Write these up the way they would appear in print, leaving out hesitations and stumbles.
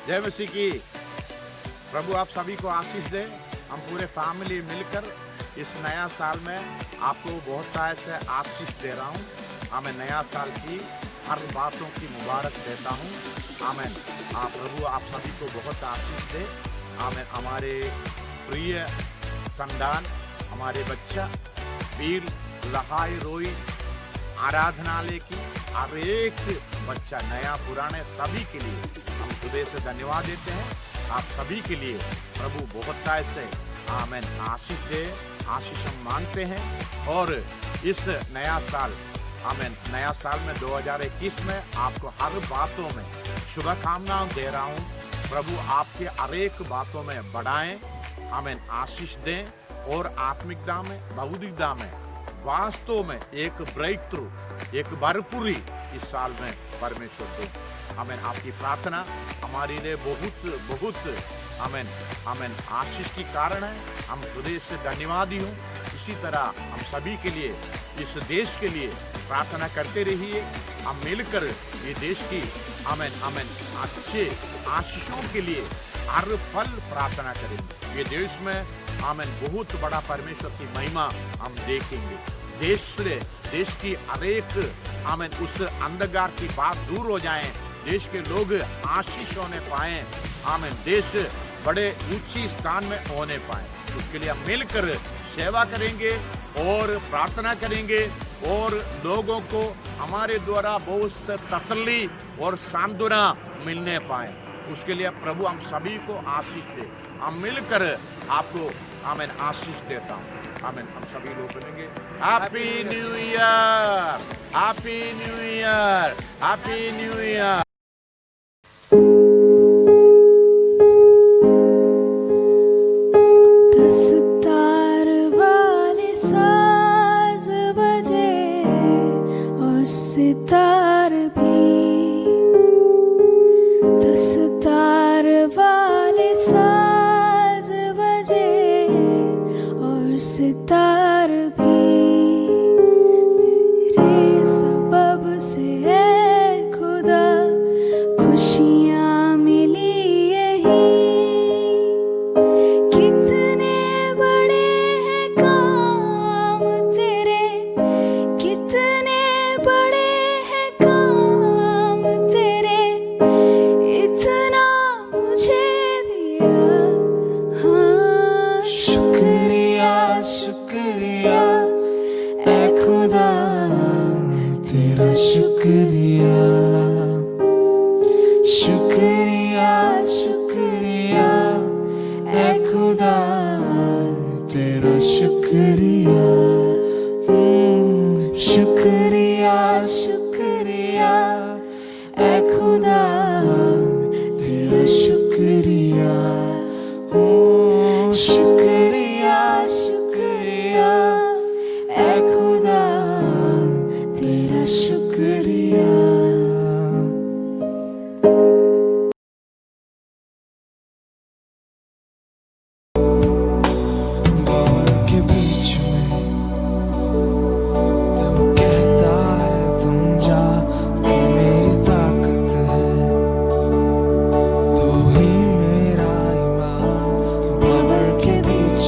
जय मसीह की। प्रभु आप सभी को आशीष दे। हम पूरे फैमिली मिलकर इस नया साल में आपको बहुत ऐसे आशीष दे रहा हूँ। हमें नया साल की हर बातों की मुबारक देता हूँ। आमीन। प्रभु आप सभी को बहुत आशीष दे। आमीन। हमारे प्रिय संतान, हमारे बच्चा वीर लहाई रोई आराधनालय की हर एक बच्चा, नया पुराने सभी के लिए हम हृदय से धन्यवाद देते हैं। आप सभी के लिए प्रभु बहुत ऐसे आमीन आशीष दे। आशीष हम मांगते हैं। और इस नया साल आमीन नया साल में 2021 में आपको हर बातों में शुभकामनाएं दे रहा हूँ। प्रभु आपके हर एक बातों में बढ़ाएं, आमीन आशीष दें और आत्मिकता में, भौतिकता में, वास्तव में एक ब्रेक थ्रू, एक भरपूरी इस साल में परमेश्वर दे। आमीन। आपकी प्रार्थना हमारे लिए बहुत बहुत आमीन आमीन आशीष की कारण है। हम हृदय से धन्यवादी हूँ। इसी तरह हम सभी के लिए, इस देश के लिए प्रार्थना करते रहिए। हम मिलकर ये देश की आमीन आमीन अच्छे आशीषों के लिए हर पल प्रार्थना करेंगे। ये देश में आमीन बहुत बड़ा परमेश्वर की महिमा हम देखेंगे। देश की हर एक आमीन उस अंधकार की बात दूर हो जाए। देश के लोग आशीष होने पाए। आमीन। देश बड़े ऊंची स्थान में होने पाए। उसके लिए हम मिलकर सेवा करेंगे और प्रार्थना करेंगे और लोगों को हमारे द्वारा बहुत से तसल्ली और सांत्वना मिलने पाए। उसके लिए प्रभु हम सभी को आशीष दे। हम मिलकर आपको आमीन आशीष देता हूँ। आमीन। हम सभी लोग बोलेंगे happy new year, happy new year, happy new year. दस्तार वाले साज बजे और सितार भी, दस्तार वाले साज बजे और सितार भी, तेरे सबब से है खुदा खुशियाँ मिली यही। कितने बड़े हैं काम तेरे, कितने बड़े हैं काम तेरे, इतना मुझे दिया। हाँ शुक्रिया शुक्रिया ऐ खुदा तेरा शुक्रिया। शुक्रिया शुक्रिया ऐ खुदा तेरा शुक्रिया। शुक्रिया शुक्रिया ऐ खुदा तेरा शुक्रिया। शुक्रिया शुक्रिया ऐ खुदा तेरा शुक्रिया। बाहर के बीच में तू कहता है तुम जा, तू मेरी ताकत है, तू ही मेरा ईमान। बाहर के बीच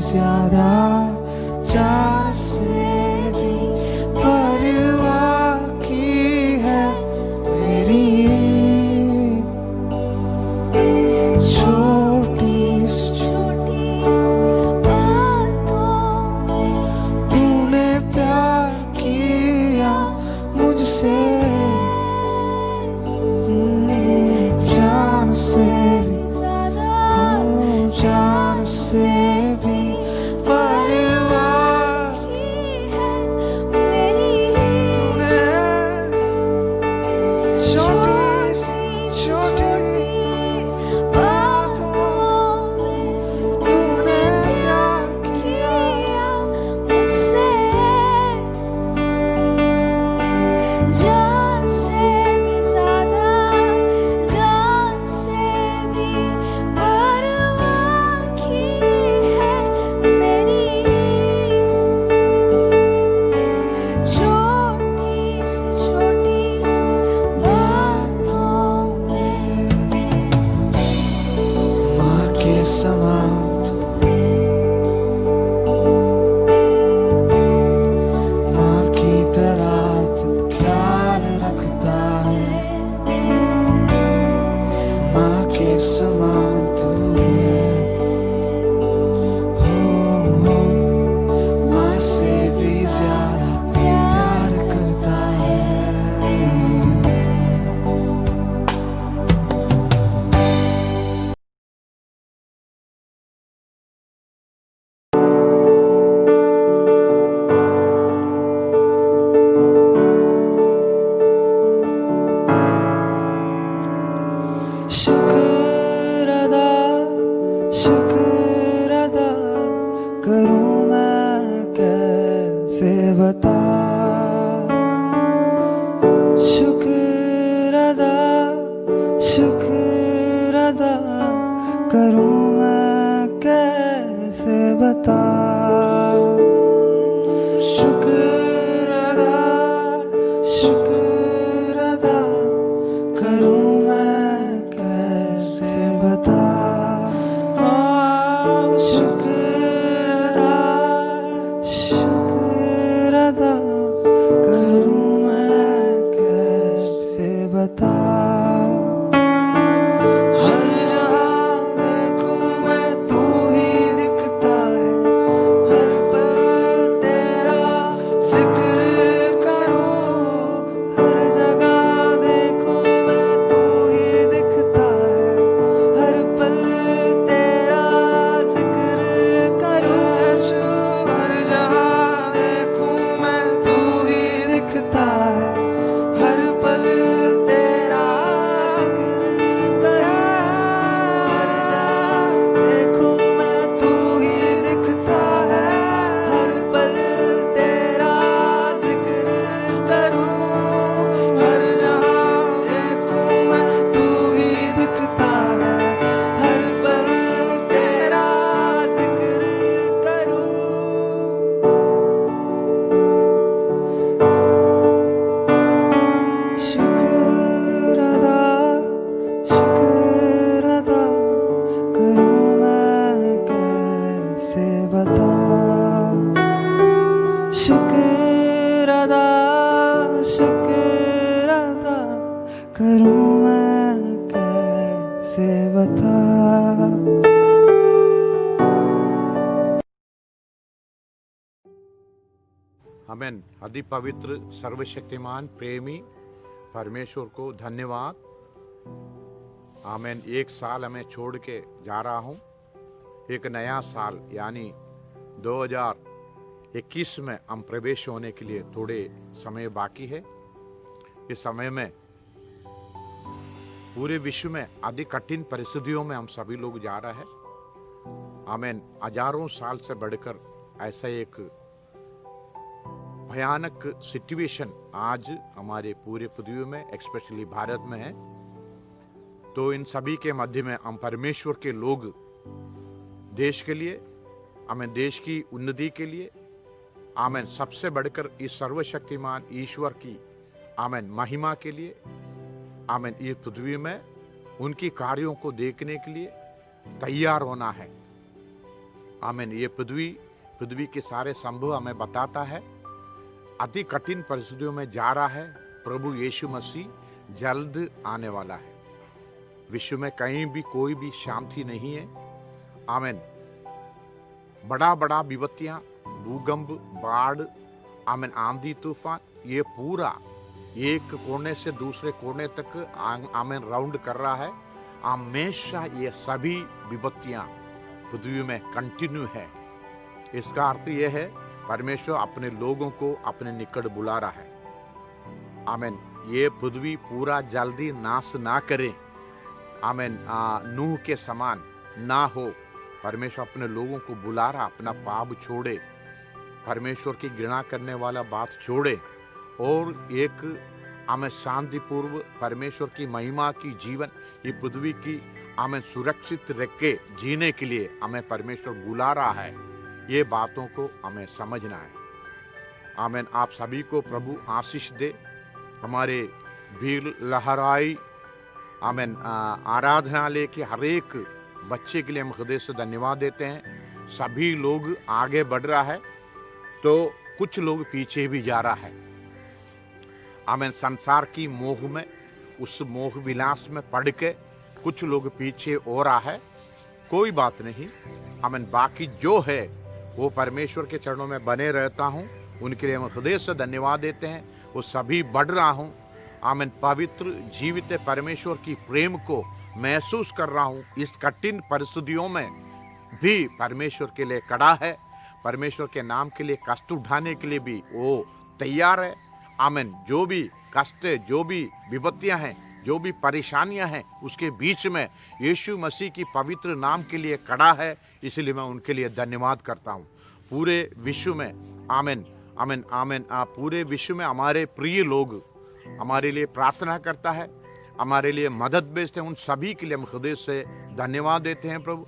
ज्यादा, जान से भी परवाह की है मेरी। छोटी सी छोटी बातों में तूने प्यार किया मुझसे, जान से भी ज्यादा, जान से भी परवाह की है मेरी। तूने छोटी सी छोटी बातों में तूने प्यार किया मुझसे, जान से भी ज्यादा, जान से भी परवाह की है मेरी। छोटी सी छोटी बातों में माँ के समान माँ की तरह तू ख्याल रखता है, माँ के समान तू है। हो माँ से भी ज्यादा प्यार करता है। शुक्र अदा करूं मैं कैसे बता, शुक्र अदा करूं मैं कैसे बता। शुक्र अदा करूं मैं कैसे बता। शुक्र अदा करूं मैं कैसे बता। हर जहाँ देखूं मैं तू ही दिखता है, हर पल तेरा जिक्र करूं। हर जगह देखूं मैं तू ही दिखता है, हर पल तेरा जिक्र करूं। हर जहाँ देखूं मैं तू ही दिखता है, हर पल तेरा जिक्र करूं। हर जहाँ देखूं मैं तू ही दिखता है, हर पल तेरा जिक्र करूं। हर जहाँ देखूं मैं तू ही दिखता है, हर पल तेरा जिक्र करूं। शुक्र अदा करूं मैं कैसे बता। शुक्र अदा करूं मैं कैसे बता। आमेन। अति पवित्र सर्वशक्तिमान प्रेमी परमेश्वर को धन्यवाद। आमेन। एक साल हमें छोड़ के जा रहा हूँ, एक नया साल यानी 2021 में हम प्रवेश होने के लिए थोड़े समय बाकी है। इस समय में पूरे विश्व में अति कठिन परिस्थितियों में हम सभी लोग जा रहे हैं। आमेन। हजारों साल से बढ़कर ऐसा एक भयानक सिचुएशन आज हमारे पूरे पृथ्वी में, एक्सपेशली भारत में है। तो इन सभी के मध्य में हम परमेश्वर के लोग देश के लिए, हमें देश की उन्नति के लिए, आमेन, सबसे बढ़कर इस सर्वशक्तिमान ईश्वर की आमेन महिमा के लिए, आमेन, इस पृथ्वी में उनकी कार्यों को देखने के लिए तैयार होना है। आमीन। ये पृथ्वी के सारे संभव हमें बताता है। अति कठिन परिस्थितियों में जा रहा है। प्रभु यीशु मसीह जल्द आने वाला है। विश्व में कहीं भी कोई भी शांति नहीं है। आमीन। बड़ा बड़ा विपत्तियां, भूकंप, बाढ़, आमीन, आंधी तूफान, ये पूरा एक कोने से दूसरे कोने तक आमीन राउंड कर रहा है। हमेशा ये सभी विपत्तियां पृथ्वी में कंटिन्यू है। इसका अर्थ यह है परमेश्वर अपने लोगों को अपने निकट बुला रहा है। आमीन। ये पृथ्वी पूरा जल्दी नाश ना करे। आमीन। नूह के समान ना हो। परमेश्वर अपने लोगों को बुला रहा, अपना पाप छोड़े, परमेश्वर की घृणा करने वाला बात छोड़े और एक हमें शांतिपूर्व परमेश्वर की महिमा की जीवन ये पृथ्वी की हमें सुरक्षित रख के जीने के लिए हमें परमेश्वर बुला रहा है। ये बातों को हमें समझना है। आमीन। आप सभी को प्रभु आशीष दे। हमारे भील लहराई आमीन आराधनालय के हर एक बच्चे के लिए हम हृदय से धन्यवाद देते हैं। सभी लोग आगे बढ़ रहा है तो कुछ लोग पीछे भी जा रहा है। आमीन। संसार की मोह में, उस मोह विलास में पड़ के कुछ लोग पीछे हो रहा है। कोई बात नहीं। आमीन। बाकी जो है वो परमेश्वर के चरणों में बने रहता हूँ, उनके लिए हम हृदय से धन्यवाद देते हैं। वो सभी बढ़ रहा हूँ। आमीन। पवित्र जीवित परमेश्वर की प्रेम को महसूस कर रहा हूँ। इस कठिन परिस्थितियों में भी परमेश्वर के लिए खड़ा है। परमेश्वर के नाम के लिए कष्ट उठाने के लिए भी वो तैयार है। आमीन। जो भी कष्ट, जो भी विपत्तियां हैं, जो भी परेशानियां हैं, उसके बीच में यीशु मसीह की पवित्र नाम के लिए खड़ा है। इसलिए मैं उनके लिए धन्यवाद करता हूँ। पूरे विश्व में आमीन आमीन आमीन पूरे विश्व में हमारे प्रिय लोग हमारे लिए प्रार्थना करता है, हमारे लिए मदद भेजते हैं। उन सभी के लिए हम हृदय से धन्यवाद देते हैं प्रभु,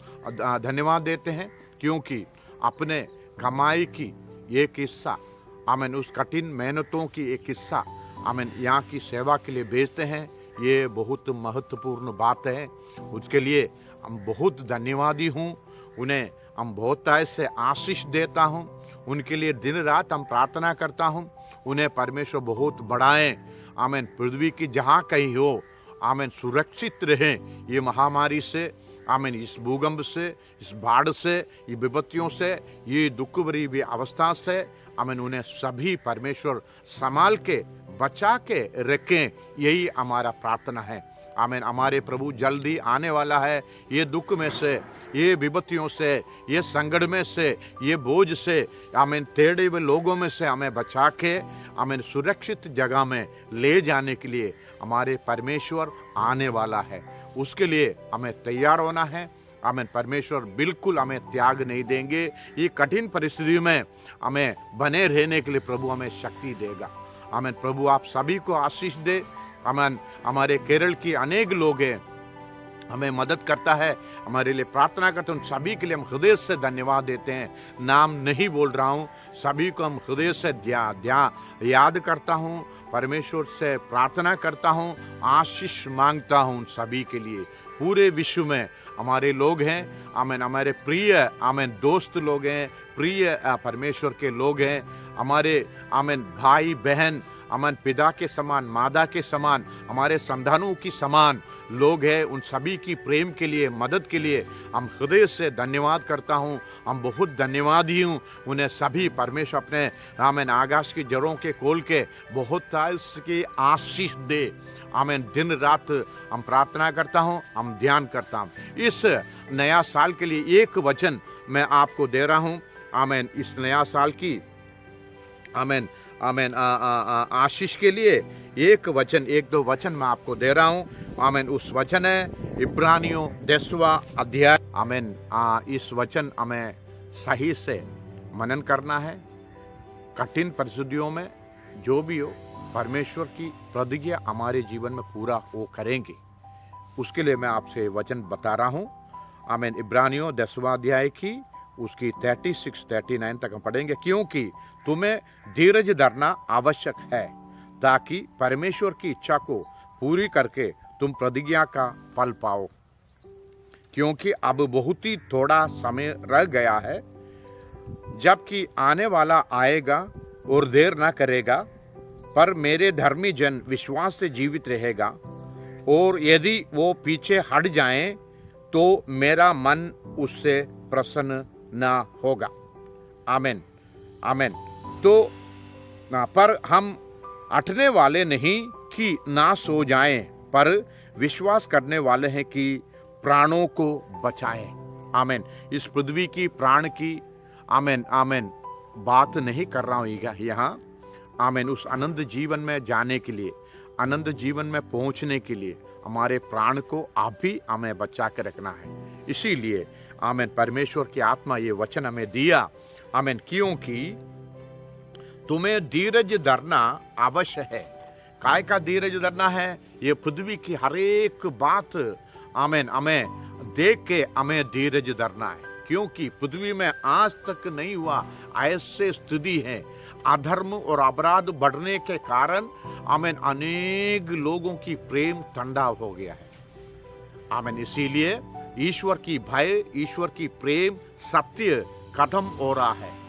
धन्यवाद देते हैं, क्योंकि अपने कमाई की एक हिस्सा आमीन, उस कठिन मेहनतों की एक हिस्सा आमीन यहाँ की सेवा के लिए भेजते हैं। ये बहुत महत्वपूर्ण बात है। उसके लिए हम बहुत धन्यवादी हूँ। उन्हें हम बहुत से आशीष देता हूँ। उनके लिए दिन रात हम प्रार्थना करता हूँ। उन्हें परमेश्वर बहुत बढ़ाएं। आमीन। पृथ्वी की जहाँ कहीं हो आमीन सुरक्षित रहें ये महामारी से, आमीन, इस भूकंप से, इस बाढ़ से, ये विपत्तियों से, ये दुख भरी भी अवस्था से आमीन उन्हें सभी परमेश्वर संभाल के बचा के रखें। यही हमारा प्रार्थना है। आमीन। हमारे प्रभु जल्दी आने वाला है। ये दुख में से, ये विपत्तियों से, ये संकट में से, ये बोझ से, आमीन टेढ़े हुए लोगों में से हमें बचा के आमीन सुरक्षित जगह में ले जाने के लिए हमारे परमेश्वर आने वाला है। उसके लिए हमें तैयार होना है। आमीन। परमेश्वर बिल्कुल हमें त्याग नहीं देंगे। ये कठिन परिस्थिति में हमें बने रहने के लिए प्रभु हमें शक्ति देगा। आमीन। प्रभु आप सभी को आशीष दे। आमीन। हमारे केरल की अनेक लोग हैं, हमें मदद करता है, हमारे लिए प्रार्थना करते हैं। उन सभी के लिए हम हृदय से धन्यवाद देते हैं। नाम नहीं बोल रहा हूँ, सभी को हम हृदय से याद करता हूँ, परमेश्वर से प्रार्थना करता हूँ, आशीष मांगता हूँ उन सभी के लिए। पूरे विश्व में हमारे लोग हैं आमीन, हमारे प्रिय आमीन दोस्त लोग हैं, प्रिय परमेश्वर के लोग हैं, हमारे आमीन भाई बहन आमीन पिता के समान, माता के समान, हमारे संतानों की समान लोग हैं। उन सभी की प्रेम के लिए, मदद के लिए हम हृदय से धन्यवाद करता हूँ। हम बहुत धन्यवादी हूँ। उन्हें सभी परमेश्वर अपने आमीन आकाश की जड़ों के खोल के बहुत की आशीष दे। आमीन। दिन रात हम प्रार्थना करता हूँ, हम ध्यान करता हूँ। इस नया साल के लिए एक वचन मैं आपको दे रहा हूँ। आमीन। इस नया साल की आमीन आमीन आशीष के लिए एक दो वचन मैं आपको दे रहा हूँ। आमीन। उस वचन है इब्रानियों 10वां अध्याय। आमीन। इस वचन हमें सही से मनन करना है। कठिन परिस्थितियों में जो भी हो, परमेश्वर की प्रतिज्ञा हमारे जीवन में पूरा हो करेंगे। उसके लिए मैं आपसे वचन बता रहा हूँ। आमीन। इब्रानियों 10वां अध्याय की उसकी 36-39 तक हम पढ़ेंगे। क्योंकि तुम्हें धीरज धरना आवश्यक है ताकि परमेश्वर की इच्छा को पूरी करके तुम प्रतिज्ञा का फल पाओ। क्योंकि अब बहुत ही थोड़ा समय रह गया है, जबकि आने वाला आएगा और देर ना करेगा। पर मेरे धर्मी जन विश्वास से जीवित रहेगा, और यदि वो पीछे हट जाएं तो मेरा मन उससे प्रसन्न ना होगा। आमीन, आमीन। तो पर हम हटने वाले नहीं कि ना सो जाएं, पर विश्वास करने वाले हैं कि प्राणों को बचाएं। आमीन। इस पृथ्वी की प्राण की आमीन आमीन बात नहीं कर रहा हूँ यहाँ। आमीन। उस आनंद जीवन में जाने के लिए, आनंद जीवन में पहुंचने के लिए हमारे प्राण को आप भी हमें बचा के रखना है। इसीलिए आमीन परमेश्वर की आत्मा ये वचन हमें दिया। आमीन। क्योंकि तुम्हें धीरज धरना अवश्य है। काय का धीरज धरना है? ये पृथ्वी की हर एक बात आमीन हमें देख के हमें धीरज धरना है, क्योंकि पृथ्वी में आज तक नहीं हुआ ऐसे स्थिति है। अधर्म और अपराध बढ़ने के कारण आमीन अनेक लोगों की प्रेम ठंडा हो गया है। आमीन। इसीलिए ईश्वर की भय, ईश्वर की प्रेम, सत्य खत्म हो रहा है।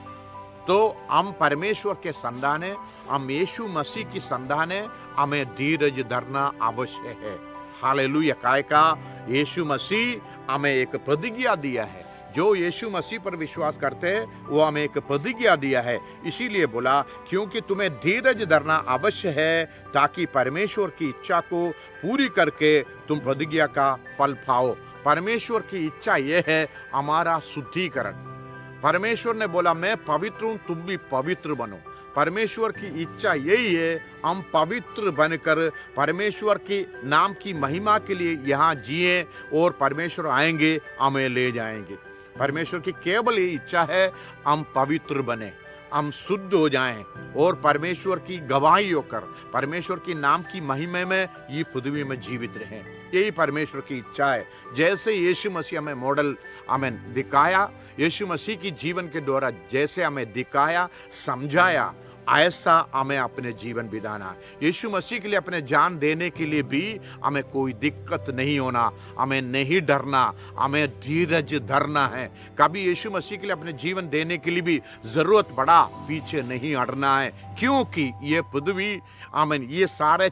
तो हम परमेश्वर के संतान है, हम यीशु मसीह की संतान है, हमें धीरज धरना अवश्य है। हालेलुया। काय का? यीशु मसीह हमें एक प्रतिज्ञा दिया है। जो यीशु मसीह पर विश्वास करते हैं वो हमें एक प्रतिज्ञा दिया है। इसीलिए बोला क्योंकि तुम्हें धीरज धरना अवश्य है, ताकि परमेश्वर की इच्छा को पूरी करके तुम प्रतिज्ञा का फल पाओ। परमेश्वर की इच्छा यह है हमारा शुद्धिकरण। परमेश्वर ने बोला मैं पवित्र हूं, तुम भी पवित्र बनो। परमेश्वर की इच्छा यही है हम पवित्र बनकर परमेश्वर के नाम की महिमा के लिए यहाँ जिए, और परमेश्वर आएंगे हमें ले जाएंगे। परमेश्वर की केवल ये इच्छा है हम पवित्र बने, हम शुद्ध हो जाएं, और परमेश्वर की गवाही होकर परमेश्वर के नाम की महिमा में ये पृथ्वी में जीवित रहें। यही परमेश्वर की इच्छा है। जैसे यीशु मसीह हमें मॉडल हमें दिखाया, यीशु मसीह की जीवन के द्वारा जैसे हमें दिखाया, समझाया, ऐसा हमें अपने जीवन बिताना है। यीशु मसीह के लिए अपने जान देने के लिए भी हमें कोई दिक्कत नहीं होना, हमें नहीं डरना, हमें धीरज धरना है। कभी यीशु मसीह के लिए अपने जीवन देने के लिए भी जरूरत पड़ा पीछे नहीं हटना है, क्योंकि ये पृथ्वी आमीन ये सारे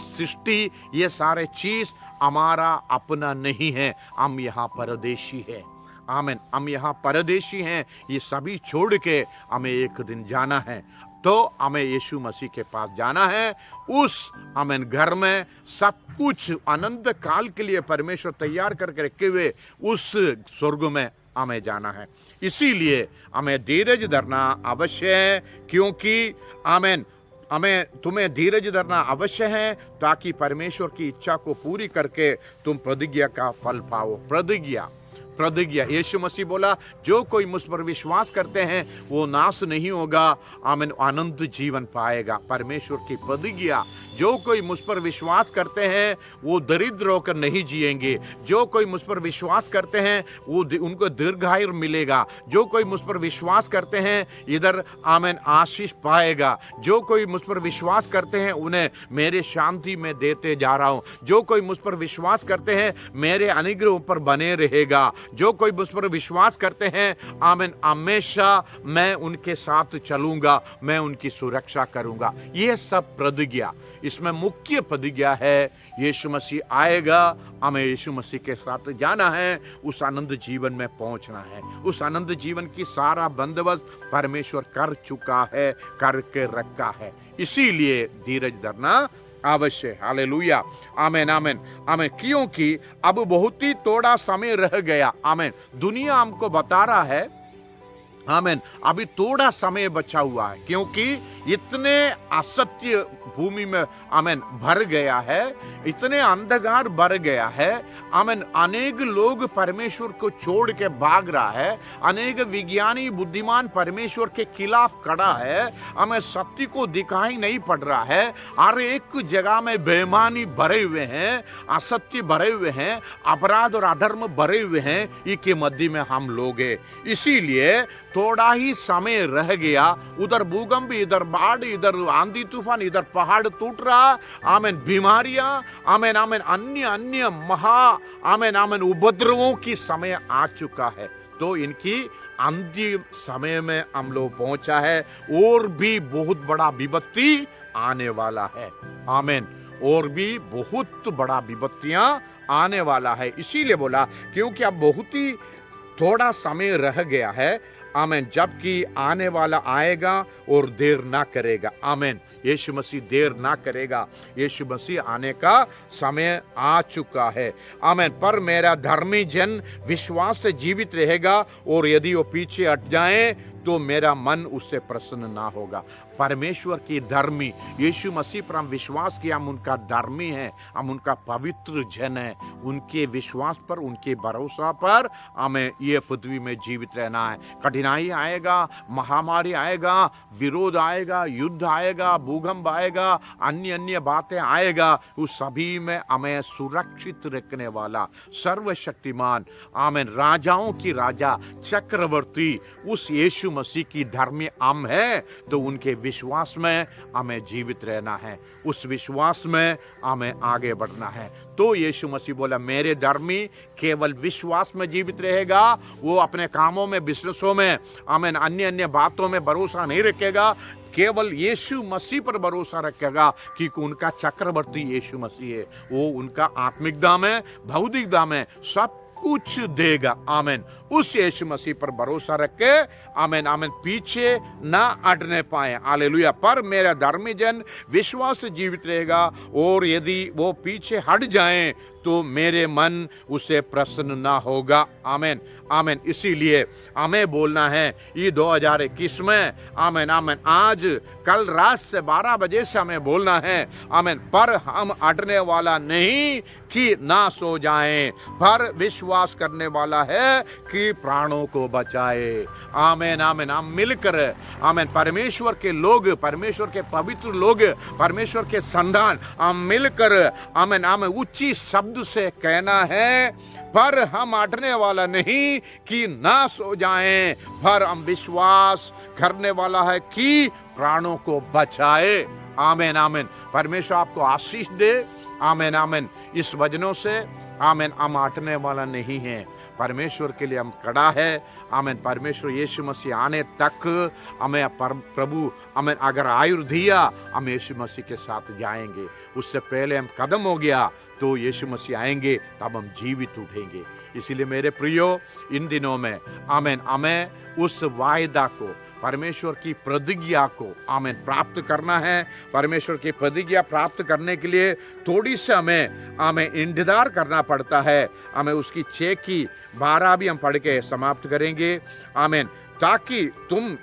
सृष्टि, ये सारे चीज हमारा अपना नहीं है, हम यहाँ परदेशी है। आमीन। हम यहाँ परदेशी हैं। ये सभी छोड़ के हमें एक दिन जाना है, तो हमें यीशु मसीह के पास जाना है। उस आमीन घर में सब कुछ अनंत काल के लिए परमेश्वर तैयार करके रखे हुए उस स्वर्ग में हमें जाना है। इसीलिए हमें धीरज धरना अवश्य है, क्योंकि आमीन हमें तुम्हें धीरज धरना अवश्य है, ताकि परमेश्वर की इच्छा को पूरी करके तुम प्रतिज्ञा का फल पाओ। प्रतिज्ञा, प्रतिज्ञा। यीशु मसीह बोला जो कोई मुझ पर विश्वास करते हैं वो नाश नहीं होगा, आमीन अनंत जीवन पाएगा। परमेश्वर की प्रतिज्ञा। जो कोई मुझ पर विश्वास करते हैं वो दरिद्र होकर नहीं जिएंगे। जो कोई मुझ पर विश्वास करते हैं वो उनको दीर्घायु मिलेगा। जो कोई मुझ पर विश्वास करते हैं इधर आमीन आशीष पाएगा। जो कोई मुझ पर विश्वास करते हैं उन्हें मेरे शांति में देते जा रहा हूं। जो कोई मुझ पर विश्वास करते हैं मेरे अनुग्रह पर बने रहेगा। जो कोई मुझ पर विश्वास करते हैं आमीन हमेशा मैं उनके साथ चलूंगा, मैं उनकी सुरक्षा करूंगा। ये सब प्रतिज्ञा। इसमें मुख्य प्रतिज्ञा है यीशु मसीह आएगा, हमें यीशु मसीह के साथ जाना है, उस आनंद जीवन में पहुंचना है। उस आनंद जीवन की सारा बंदोबस्त परमेश्वर कर चुका है, करके रखा है। इसीलिए धीरज धरना अवश्य। हालेलुया। आमीन आमीन आमीन। क्योंकि अब बहुत ही थोड़ा समय रह गया। आमीन। दुनिया हमको बता रहा है आमीन अभी थोड़ा समय बचा हुआ है, क्योंकि इतने असत्य भूमि में आमीन भर गया है, इतने अंधकार भर गया है। आमीन अनेक लोग परमेश्वर को छोड़ के भाग रहा है। अनेक विज्ञानी बुद्धिमान परमेश्वर के खिलाफ खड़ा है। हमें सत्य को दिखाई नहीं पड़ रहा है। हर एक जगह में बेईमानी भरे हुए हैं, असत्य भरे हुए हैं, अपराध और अधर्म भरे हुए हैं। इसके मध्य में हम लोग हैं। इसीलिए थोड़ा ही समय रह गया, उधर भूकंप, इधर बाढ़, इधर आंधी तूफान, इधर पहाड़ टूट रहा, आमेन, बीमारियां, आमेन आमेन, अन्य अन्य आमेन आमेन उपद्रवों की समय आ चुका है। तो इनकी अंतिम समय में हम लोग पहुंचा है, और भी बहुत बड़ा विपत्ति आने वाला है। आमेन, और भी बहुत बड़ा विपत्तियां आने वाला है। इसीलिए बोला क्योंकि अब बहुत ही थोड़ा समय रह गया है, आमेन, जबकि आने वाला आएगा और देर ना करेगा। आमेन, यीशु मसीह देर ना करेगा, यीशु मसीह आने का समय आ चुका है। आमेन, पर मेरा धर्मी जन विश्वास से जीवित रहेगा, और यदि वो पीछे हट जाए तो मेरा मन उससे प्रसन्न ना होगा। परमेश्वर की धर्मी, यीशु मसीह पर हम विश्वास किया, हम उनका धर्मी है, हम उनका पवित्र जन है। उनके विश्वास पर, उनके भरोसा पर हमें ये पृथ्वी में जीवित रहना है। कठिनाई आएगा, महामारी आएगा, विरोध आएगा, युद्ध आएगा, भूकंप आएगा, अन्य अन्य बातें आएगा, उस सभी में हमें सुरक्षित रखने वाला सर्वशक्तिमान, आमेन, राजाओं की राजा, चक्रवर्ती उस यीशु मसीह की धर्मी हम है। तो उनके विश्वास में हमें जीवित रहना है, उस विश्वास में हमें आगे बढ़ना है। तो यीशु मसीह बोला, मेरे धर्मी केवल विश्वास में जीवित रहेगा, वो अपने कामों में, बिजनेसों में, आमेन, अन्य अन्य बातों में भरोसा नहीं रखेगा, केवल यीशु मसीह पर भरोसा रखेगा, क्योंकि उनका चक्रवर्ती यीशु मसीह है। वो उनका आत्मिक दाम है, भौतिक दाम है, सब कुछ देगा। आमेन, उस यीशु मसीह पर भरोसा रख के, आमेन आमेन, पीछे ना हटने पाए। हालेलुया। पर मेरा धर्मी जन विश्वास से जीवित रहेगा, और यदि वो पीछे हट जाएं तो मेरे मन उसे प्रसन्न ना होगा। आमेन आमेन। इसीलिए हमें बोलना है ये 2021 में, आमेन आमेन, आज कल रात से 12 बजे से हमें बोलना है, आमेन, पर हम हटने वाला नहीं कि ना सो जाएं, पर विश्वास करने वाला है कि प्राणों को बचाए। आमेन आमेन। हम मिलकर, आमेन, परमेश्वर के लोग, परमेश्वर के पवित्र लोग, परमेश्वर के संतान, हम मिलकर, आमेन आमेन, ऊंची शब्द से कहना है, पर हम हटने वाला नहीं कि ना सो जाएं, पर हम विश्वास करने वाला है कि प्राणों को बचाए। आमेन आमेन। परमेश्वर आपको आशीष दे। आमेन आमेन। इस वचनों से, आमेन, हम हटने वाला नहीं है, परमेश्वर के लिए हम खड़ा है। आमेन। परमेश्वर यीशु मसीह आने तक हमें प्रभु, हमें अगर आयु दिया, हम यीशु मसीह के साथ जाएंगे। उससे पहले हम कदम हो गया तो यीशु मसीह आएंगे, तब हम जीवित उठेंगे। इसीलिए मेरे प्रियो, इन दिनों में, आमेन, हमें उस वायदा को, परमेश्वर की प्रतिज्ञा को, आमेन, प्राप्त करना है। परमेश्वर की प्रतिज्ञा प्राप्त करने के लिए थोड़ी सी हमें इंतजार करना पड़ता है। हमें उसकी 6 की 12 भी हम पढ़ के समाप्त करेंगे। आमेन। ताकि तुम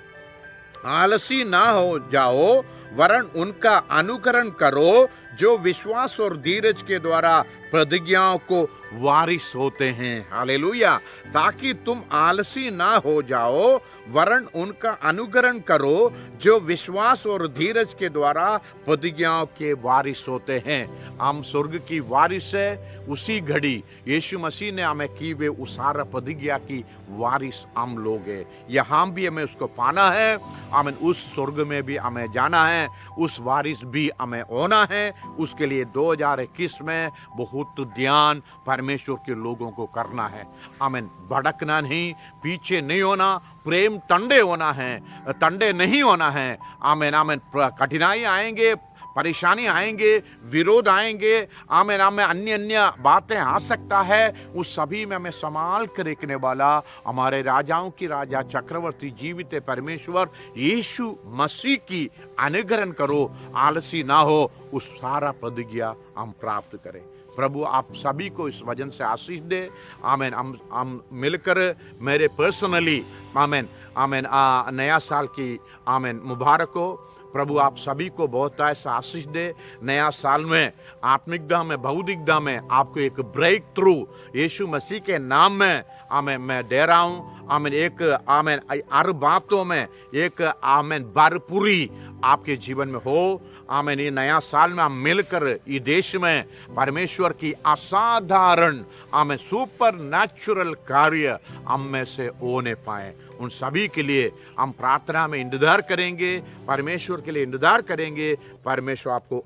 आलसी ना हो जाओ, वरन उनका अनुकरण करो जो विश्वास और धीरज के द्वारा प्रतिज्ञाओं को वारिस होते हैं। हालेलुया। ताकि तुम आलसी ना हो जाओ, वरन उनका अनुकरण करो जो विश्वास और धीरज के द्वारा प्रतिज्ञाओं के वारिस होते हैं। हम स्वर्ग की वारिस है। उसी घड़ी यीशु मसीह ने हमें की वे उस सारा प्रतिज्ञा की वारिस हम लोग हैं। यहाँ भी हमें उसको पाना है। हमें उस स्वर्ग में भी हमें जाना है, उस वारिस भी हमें होना है। उसके लिए 2021 में बहुत ध्यान परमेश्वर के लोगों को करना है। आमीन। भड़कना नहीं, पीछे नहीं होना, प्रेम टंडे होना है, टंडे नहीं होना है। आमीन आमीन। कठिनाई आएंगे, परेशानी आएंगे, विरोध आएंगे, आमीन आमीन, अन्य अन्य बातें आ सकता है। उस सभी में हमें संभाल कर रखने वाला हमारे राजाओं की राजा, चक्रवर्ती, जीवित परमेश्वर यीशु मसीह की अनुकरण करो, आलसी ना हो, उस सारा प्रतिज्ञा हम प्राप्त करें। प्रभु आप सभी को इस वचन से आशीष दे। आमीन। हम मिलकर मेरे पर्सनली, आमीन आमीन, नया साल की, आमीन, मुबारक हो। प्रभु आप सभी को बहुत ऐसा आशीष दे। नया साल में आत्मिकता में, भौतिकता में आपको एक ब्रेक थ्रू यीशु मसीह के नाम में, आमीन, मैं दे रहा हूँ। आमीन। एक, आमीन, हर बातों में एक, आमीन, भरपूरी आपके जीवन में हो। आमीन। ये नया साल में हम मिलकर ये देश में परमेश्वर की असाधारण आमीन सुपर नेचुरल कार्य हम में से होने पाए, उन सभी के लिए हम प्रार्थना में इंतजार करेंगे, परमेश्वर के लिए इंतजार करेंगे। परमेश्वर आपको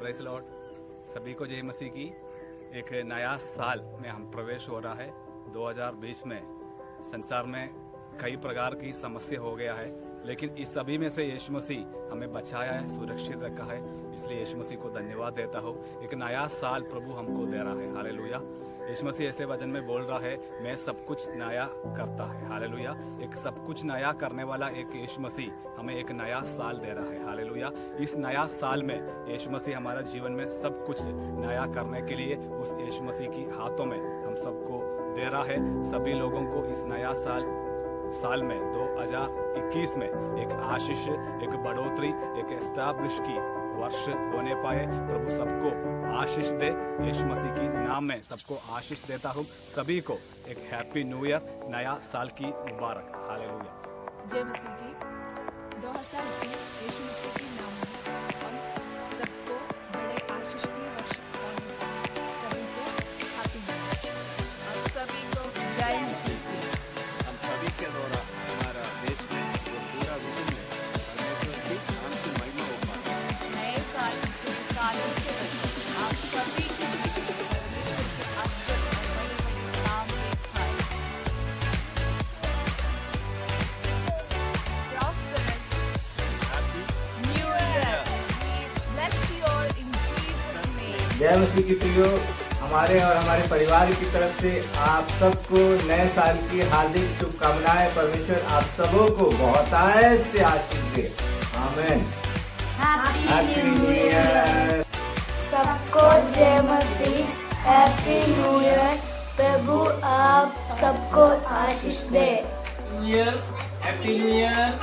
प्रेज़ लॉर्ड। सभी को जय मसीह की। एक नया साल में हम प्रवेश हो रहा है 2020 में। संसार में कई प्रकार की समस्या हो गया है, लेकिन इस सभी में से यीशु मसीह हमें बचाया है, सुरक्षित रखा है। इसलिए यीशु मसीह को धन्यवाद देता हूँ। एक नया साल प्रभु हमको दे रहा है। हालेलुया। यीशु मसीह ऐसे वचन में बोल रहा है, मैं सब कुछ नया करता है। हालेलुया। एक सब कुछ नया करने वाला एक यीशु मसीह हमें एक नया साल दे रहा है। हालेलुया। इस नया साल में यीशु मसीह हमारा जीवन में सब कुछ नया करने के लिए उस यीशु मसीह की हाथों में हम सबको दे रहा है। सभी लोगों को इस नया साल में 2021 में एक आशीष, एक बढ़ोतरी, एक एस्टैब्लिश की वर्ष होने पाए। प्रभु सबको आशीष दे। यीशु मसीह की नाम में सबको आशीष देता हूँ। सभी को एक हैप्पी न्यू ईयर, नया साल की मुबारक। हालेलुया। जय मसीह की। 2020 यीशु मसीह के नाम में हम सबको बड़े आशीष की वर्ष होने पाए। सभी को हैप्पी न्यू ईयर। आप सभी को जय मसीह की। हम सभी के द्वारा हमारा देश में और पूरा विश्व में परमेश्वर की नाम की महिमा हो पाए। नए साल के सालों से आप सभी की परमेश्वर के आशीर्वाद और बड़े-बड़े काम देख पाए। Prosperous New Year. We bless you all in Jesus' name. जय मसीह की प्रियो, हमारे और हमारे परिवार की तरफ से आप सबको नए साल की हार्दिक शुभकामनाएं। परमेश्वर आप सबों को बहुत से आशीष दे। आमीन। Happy new year. सबको जय मसीह, हैप्पी न्यू ईयर। प्रभु आप सबको आशीष दे। Happy new year.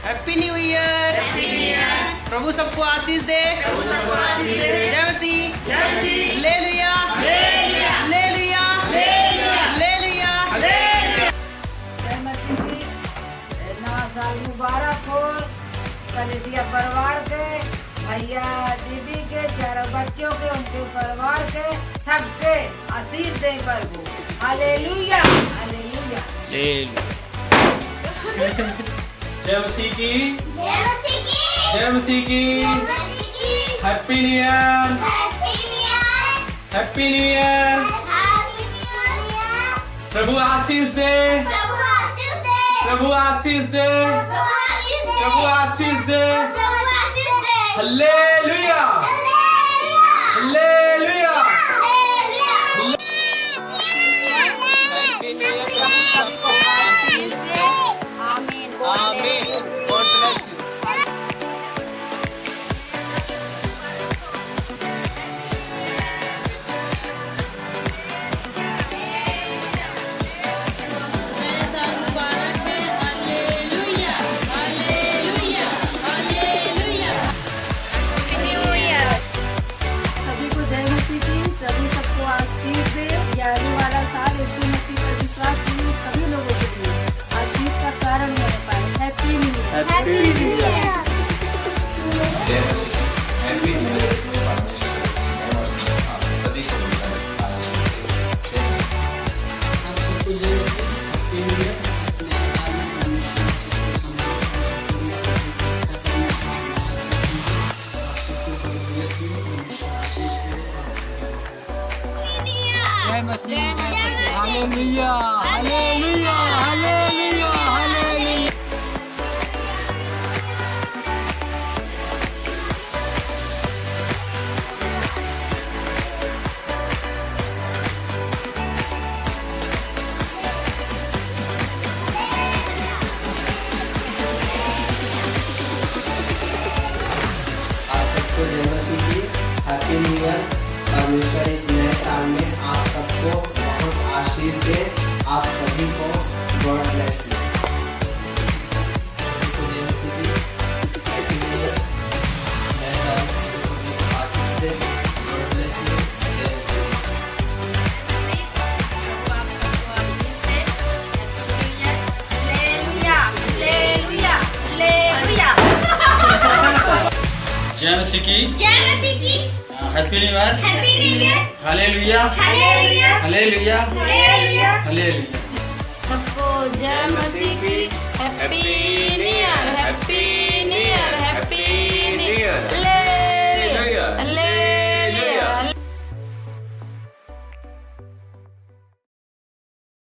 Happy new year. प्रभु सबको आशीष दे। जय मसीह। हालेलुया। हालेलुया। हालेलुया। जय मसीह की। नवा साल मुबारक हो। कलीसिया परिवार के, भैया दीदी के, चारों बच्चों के, उनके परिवार के, सबके आशीष दे प्रभु। हालेलुया। हालेलुया। जय मसीह की। जय मसीह की। Happy new year. Happy new year. प्रभु आशीष दे। प्रभु आशीष दे। प्रभु आशीष दे। हालेलुया। हालेलुया। सभी को जय मसीह की। सभी सबको आशीष दे। ये आने वाला साल यीशु मसीह पर विश्वास करने सभी लोगों के लिए आशीष का कारण होने पाए। Happy new year. Happy new year. जय मसीह। Happy new year. परमेश्वर नए वर्ष में आप सभी को मिलकर आशीष दे। जय मसीह। आप सबको जय मसीह। Happy new year. इस नए साल में परमेश्वर आपको जय मसीह। हालेलुया। हालेलुया। हालेलुया। हालेलुया। आप सबको जय मसीह की। Happy new year. परमेश्वर इस नए साल में आप सबको बहुत आशीष दे। आप सभी को गॉड ब्लेस यू। जय मसीह मसीह की जय मसीह की happy new year happy new year hallelujah hallelujah hallelujah hallelujah hallelujah. सबको जय मसीह की happy new year happy new year happy new year.